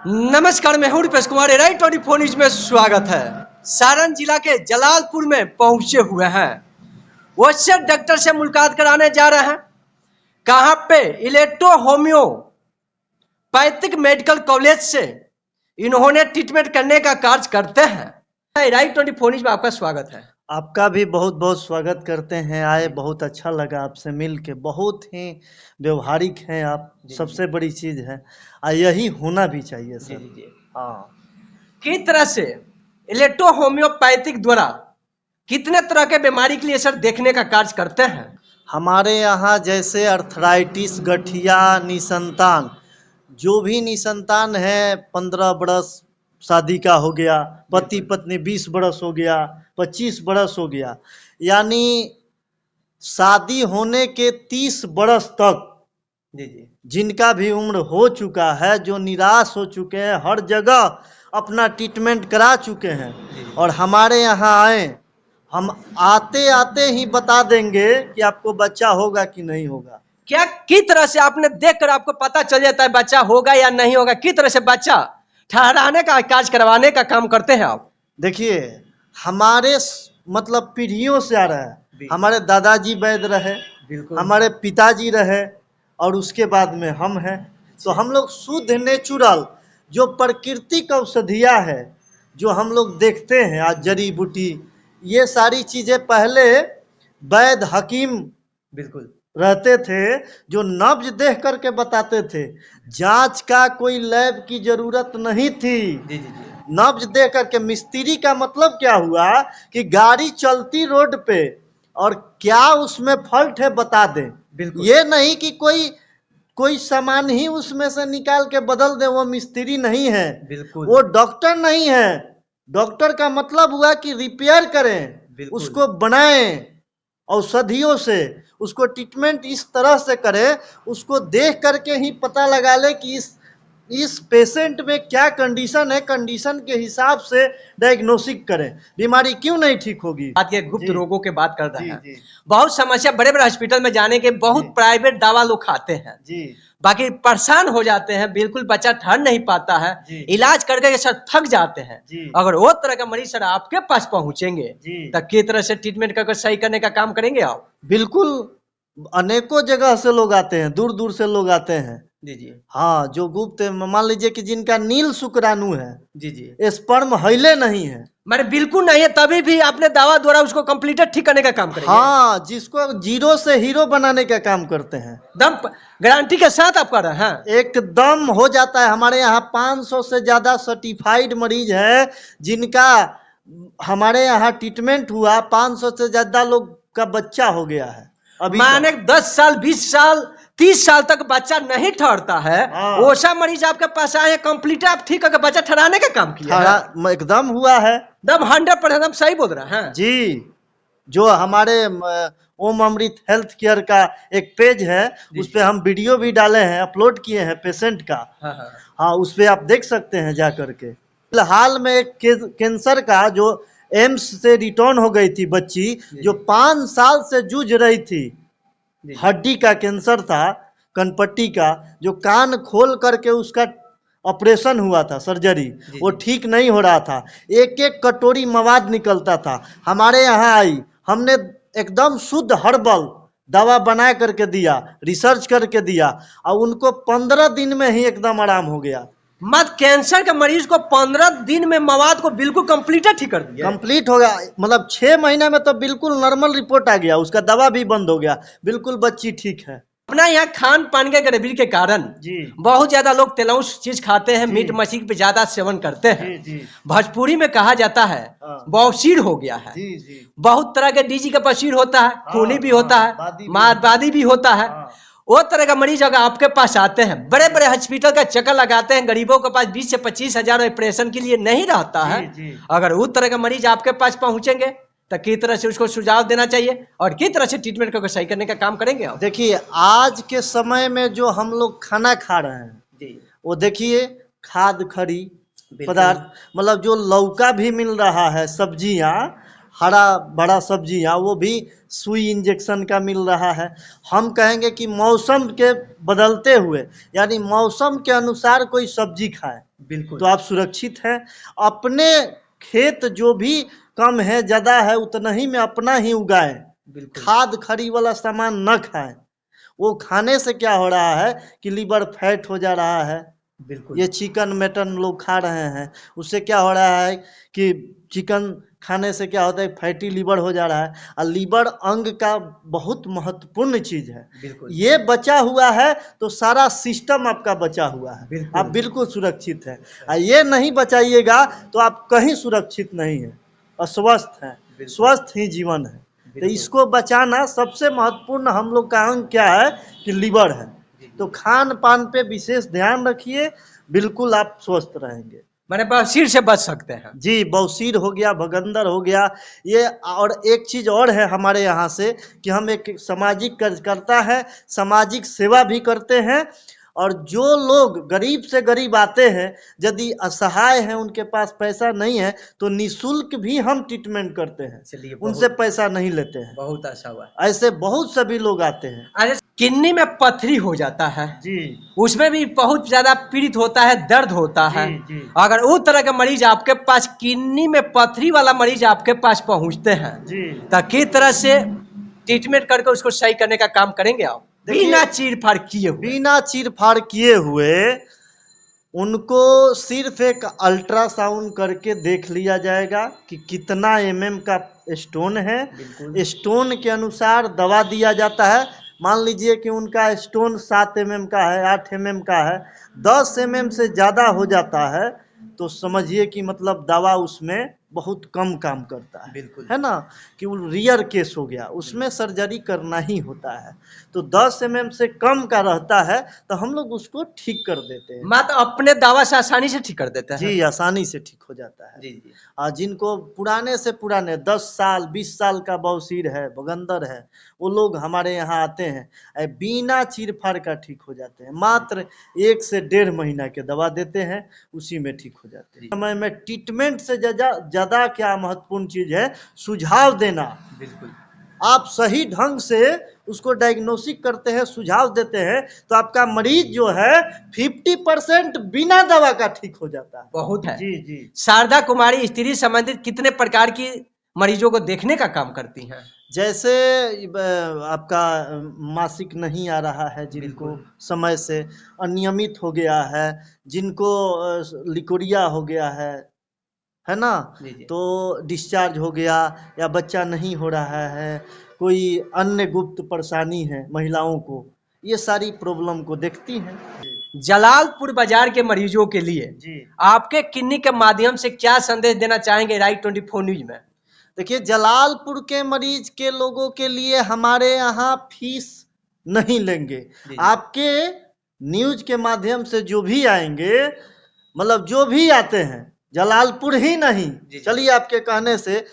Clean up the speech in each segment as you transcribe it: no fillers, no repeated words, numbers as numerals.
नमस्कार, मैं हूं रुपेश कुमार। राइट 24 न्यूज में स्वागत है। सारण जिला के जलालपुर में पहुंचे हुए हैं। वैसे डॉक्टर से मुलाकात कराने जा रहे हैं। कहां पे? इलेक्ट्रो होम्योपैथिक मेडिकल कॉलेज से इन्होंने ट्रीटमेंट करने का कार्य करते हैं। राइट 24 न्यूज में आपका स्वागत है। आपका भी बहुत बहुत स्वागत करते हैं। आए, बहुत अच्छा लगा आपसे मिल के। बहुत ही व्यवहारिक हैं आप, सबसे बड़ी चीज है। यही होना भी चाहिए सर। हाँ, किस तरह से इलेक्ट्रो होम्योपैथिक द्वारा कितने तरह के बीमारी के लिए सर देखने का कार्य करते हैं? हमारे यहाँ जैसे अर्थराइटिस, गठिया, निसंतान, जो भी निसंतान है, 15 बरस शादी का हो गया, पति पत्नी 20 बरस हो गया, 25 बरस हो गया, यानी शादी होने के 30 बरस तक जिनका भी उम्र हो चुका है, जो निराश हो चुके हैं, हर जगह अपना ट्रीटमेंट करा चुके हैं और हमारे यहाँ आए, हम आते आते ही बता देंगे कि आपको बच्चा होगा कि नहीं होगा। क्या किस तरह से आपने देखकर आपको पता चल जाता है बच्चा होगा या नहीं होगा? किस तरह से बच्चा ठहराने का कार्य करवाने का काम करते हैं आप? देखिए, हमारे मतलब पीढ़ियों से आ रहा है। हमारे दादाजी वैद्य रहे, हमारे पिताजी रहे और उसके बाद में हम हैं। तो हम लोग शुद्ध नेचुरल जो प्राकृतिक औषधियाँ है, जो हम लोग देखते हैं, आज जड़ी बूटी, ये सारी चीजें पहले वैद्य हकीम बिल्कुल रहते थे, जो नब्ज देख करके बताते थे। जांच का कोई लैब की जरूरत नहीं थी। नब्ज देख करके। मिस्त्री का मतलब क्या हुआ कि गाड़ी चलती रोड पे और क्या उसमें फॉल्ट है बता दें। ये नहीं कि कोई सामान ही उसमें से निकाल के बदल दे, वो मिस्त्री नहीं है। बिल्कुल वो डॉक्टर नहीं है। डॉक्टर का मतलब हुआ कि रिपेयर करें, उसको बनाएं औषधियों से, उसको ट्रीटमेंट इस तरह से करें, उसको देख करके ही पता लगा ले कि इस पेशेंट में क्या कंडीशन है, कंडीशन के हिसाब से डायग्नोसिस करें, बीमारी क्यों नहीं ठीक होगी। बात ये गुप्त रोगों के बात कर रहे हैं। बहुत समस्या, बड़े बड़े हॉस्पिटल में जाने के बहुत प्राइवेट दवा लोग खाते हैं, बाकी परेशान हो जाते हैं। बिल्कुल बच्चा ठहर नहीं पाता है, इलाज करके सर थक जाते हैं। अगर वो तरह का मरीज सर आपके पास पहुंचेंगे तो किस तरह से ट्रीटमेंट करके सही करने का काम करेंगे आप? बिल्कुल, अनेकों जगह से लोग आते हैं, दूर दूर से लोग आते हैं। हाँ, जो गुप्त, मान लीजिए कि जिनका नील शुक्राणु है, स्पर्म हिले नहीं है, मैंने बिल्कुल नहीं है, तभी भी आपने दवा द्वारा उसको कंप्लीट ठीक करने का काम करेंगे। हाँ, जिसको जीरो से हीरो बनाने का काम करते हैं। दम गारंटी के साथ आप कर रहे हैं? एकदम हो जाता है। हमारे यहाँ 500 से ज्यादा सर्टिफाइड मरीज है जिनका हमारे यहाँ ट्रीटमेंट हुआ। 500 से ज्यादा लोग का बच्चा हो गया है। अभी माने 10 साल 20 साल 30 साल तक बच्चा नहीं ठहरता है, वैसा मरीज आपके पास आए, कंप्लीट आप ठीक करके बच्चा ठहराने का काम किया है। एकदम हुआ है। दम 100% सही बोल रहे हैं जी। जो हमारे ओम अमृत हेल्थ केयर का एक पेज है, उस पे हम वीडियो भी डाले हैं, अपलोड किए हैं पेशेंट का। हाँ, उस पे आप देख सकते हैं जा करके। फिलहाल में एक कैंसर का जो एम्स से रिटर्न हो गई थी बच्ची, जो 5 साल से जूझ रही थी, हड्डी का कैंसर था, कनपट्टी का, जो कान खोल करके उसका ऑपरेशन हुआ था, सर्जरी, वो ठीक नहीं हो रहा था, एक एक कटोरी मवाद निकलता था। हमारे यहाँ आई, हमने एकदम शुद्ध हर्बल दवा बना करके दिया, रिसर्च करके दिया और उनको 15 दिन में ही एकदम आराम हो गया। मत कैंसर के मरीज को 15 दिन में मवाद को बिल्कुल कंप्लीट ठीक कर दिया। कंप्लीट हो गया, मतलब 6 महीने में तो बिल्कुल नॉर्मल रिपोर्ट आ गया, उसका दवा भी बंद हो गया, बिल्कुल बच्ची ठीक है। अपना यहाँ खान पान के गड़बड़ी के कारण बहुत ज्यादा लोग तेलौस चीज खाते हैं, मीट मछली पे ज्यादा सेवन करते हैं। भोजपुरी में कहा जाता है बौसीर हो गया है। बहुत तरह के डीजी का बसीर होता है, खूनी भी होता है, मारवादी भी होता है। वो तरह का मरीज अगर आपके पास आते हैं, बड़े बड़े हॉस्पिटल का चक्कर लगाते हैं, गरीबों के पास 20 से 25 हजार ऑपरेशन के लिए नहीं रहता है। अगर उस तरह का मरीज आपके पास पहुंचेंगे तो किस तरह से उसको सुझाव देना चाहिए और किस तरह से ट्रीटमेंट को सही करने का काम करेंगे आप? देखिए, आज के समय में जो हम लोग खाना खा रहे हैं, वो देखिए खाद खरी पदार्थ, मतलब जो लौका भी मिल रहा है, सब्जियां, हरा भरा सब्जियाँ वो भी सुई इंजेक्शन का मिल रहा है। हम कहेंगे कि मौसम के बदलते हुए यानी मौसम के अनुसार कोई सब्जी खाएं, बिल्कुल, तो आप सुरक्षित हैं। अपने खेत जो भी कम है ज़्यादा है उतना ही में अपना ही उगाएं, खाद खरी वाला सामान न खाएं। वो खाने से क्या हो रहा है कि लीवर फैट हो जा रहा है। बिल्कुल, ये चिकन मटन लोग खा रहे हैं, उससे क्या हो रहा है कि चिकन खाने से क्या होता है, फैटी लीवर हो जा रहा है। और लीवर अंग का बहुत महत्वपूर्ण चीज है। ये बचा हुआ है तो सारा सिस्टम आपका बचा हुआ है, आप बिल्कुल सुरक्षित हैं। और ये नहीं बचाइएगा तो आप कहीं सुरक्षित नहीं है, अस्वस्थ हैं। स्वस्थ ही जीवन है। तो इसको बचाना सबसे महत्वपूर्ण हम लोग का अंग क्या है कि लीवर है। तो खान पान पे विशेष ध्यान रखिए, बिल्कुल आप स्वस्थ रहेंगे। मैंने बवासीर से बच सकते हैं। जी, बवासीर हो गया, भगंदर हो गया। ये और एक चीज और है हमारे यहाँ से कि हम एक सामाजिक कार्यकर्ता है, सामाजिक सेवा भी करते हैं। और जो लोग गरीब से गरीब आते हैं, यदि असहाय हैं, उनके पास पैसा नहीं है, तो निःशुल्क भी हम ट्रीटमेंट करते हैं, उनसे पैसा नहीं लेते हैं। बहुत अच्छा हुआ। ऐसे बहुत सभी लोग आते हैं। अरे किडनी में पथरी हो जाता है जी, उसमें भी बहुत ज्यादा पीड़ित होता है, दर्द होता है। जी। अगर उस तरह के मरीज आपके पास, किडनी में पथरी वाला मरीज आपके पास पहुंचते हैं, तो किस तरह से ट्रीटमेंट करके उसको सही करने का काम करेंगे आप? बिना चीर-फाड़ किए हुए, बिना चीर-फाड़ किए हुए उनको सिर्फ एक अल्ट्रासाउंड करके देख लिया जाएगा कि कितना एमएम का स्टोन है। स्टोन के अनुसार दवा दिया जाता है। मान लीजिए कि उनका स्टोन 7 एमएम का है, 8 एमएम का है, 10 एमएम से ज़्यादा हो जाता है तो समझिए कि मतलब दवा उसमें बहुत कम काम करता है, है ना, कि वो रियर केस हो गया, उसमें सर्जरी करना ही होता है। तो 10 एमएम से कम का रहता है तो हम लोग उसको ठीक कर देते हैं। मात्र अपने दवा से आसानी से ठीक कर देते हैं। जी, आसानी से ठीक हो जाता है। जी। जिनको पुराने से पुराने 10 साल 20 साल का बवासीर है, भगंदर है, वो लोग हमारे यहाँ आते हैं, बिना चीर-फाड़ का ठीक हो जाते हैं। मात्र 1 से 1.5 महीना के दवा देते हैं, उसी में ठीक हो जाते हैं। समय में ट्रीटमेंट से ज़्यादा क्या महत्वपूर्ण चीज है, सुझाव देना। बिल्कुल, आप सही ढंग से उसको डायग्नोसिस करते हैं, सुझाव देते हैं, तो आपका मरीज जो है 50% बिना दवा का ठीक हो जाता है। बहुत है। जी जी। शारदा कुमारी स्त्री संबंधित कितने प्रकार की मरीजों को देखने का काम करती हैं? जैसे आपका मासिक नहीं आ रहा है, जिनको समय से अनियमित हो गया है, जिनको लिकोरिया हो गया है ना, तो डिस्चार्ज हो गया, या बच्चा नहीं हो रहा है, कोई अन्य गुप्त परेशानी है महिलाओं को, ये सारी प्रॉब्लम को देखती हैं। जलालपुर बाजार के मरीजों के लिए आपके क्लिनिक के माध्यम से क्या संदेश देना चाहेंगे राइट 24 न्यूज में? देखिए, जलालपुर के मरीज के लोगों के लिए हमारे यहाँ फीस नहीं लेंगे। आपके न्यूज के माध्यम से जो भी आएंगे, मतलब जो भी आते हैं, जलालपुर ही नहीं, चलिए आपके कहने से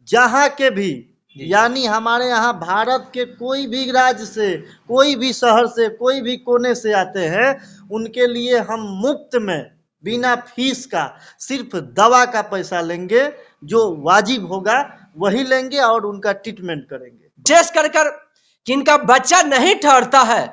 जहाँ के भी, यानी हमारे यहाँ भारत के कोई भी राज्य से, कोई भी शहर से, कोई भी कोने से आते हैं, उनके लिए हम मुफ्त में बिना फीस का सिर्फ दवा का पैसा लेंगे, जो वाजिब होगा वही लेंगे और उनका ट्रीटमेंट करेंगे। विशेष कर जिनका बच्चा नहीं ठहरता है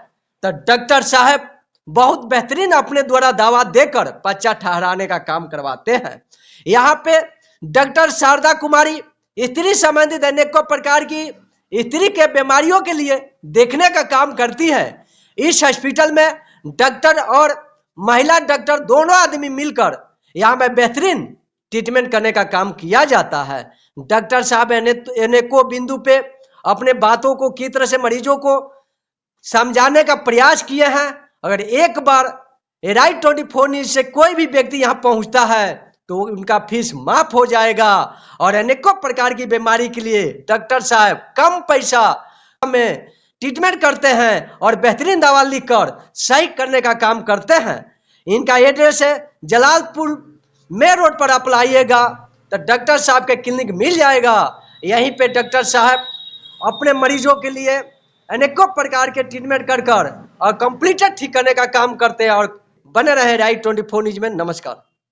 तो डॉक्टर साहब बहुत बेहतरीन अपने द्वारा दवा देकर बच्चा ठहराने का काम करवाते हैं। यहाँ पे डॉक्टर शारदा कुमारी स्त्री संबंधित अनेकों प्रकार की स्त्री के बीमारियों के लिए देखने का काम करती है। इस हॉस्पिटल में डॉक्टर और महिला डॉक्टर दोनों आदमी मिलकर यहाँ पे बेहतरीन ट्रीटमेंट करने का काम किया जाता है। डॉक्टर साहब अनेकों बिंदु पे अपने बातों को किस तरह से मरीजों को समझाने का प्रयास किए हैं। अगर एक बार राइट 24 न्यूज से कोई भी व्यक्ति यहाँ पहुँचता है तो उनका फीस माफ हो जाएगा और अनेकों प्रकार की बीमारी के लिए डॉक्टर साहब कम पैसा में ट्रीटमेंट करते हैं और बेहतरीन दवा लिखकर सही करने का काम करते हैं। इनका एड्रेस है जलालपुर मेन रोड पर आप लाइएगा तो डॉक्टर साहब के क्लिनिक मिल जाएगा। यहीं पे डॉक्टर साहब अपने मरीजों के लिए अनेकों प्रकार के ट्रीटमेंट कर और कंप्लीट ठीक करने का काम करते हैं। और बने रहे राइट 24 न्यूज में। नमस्कार।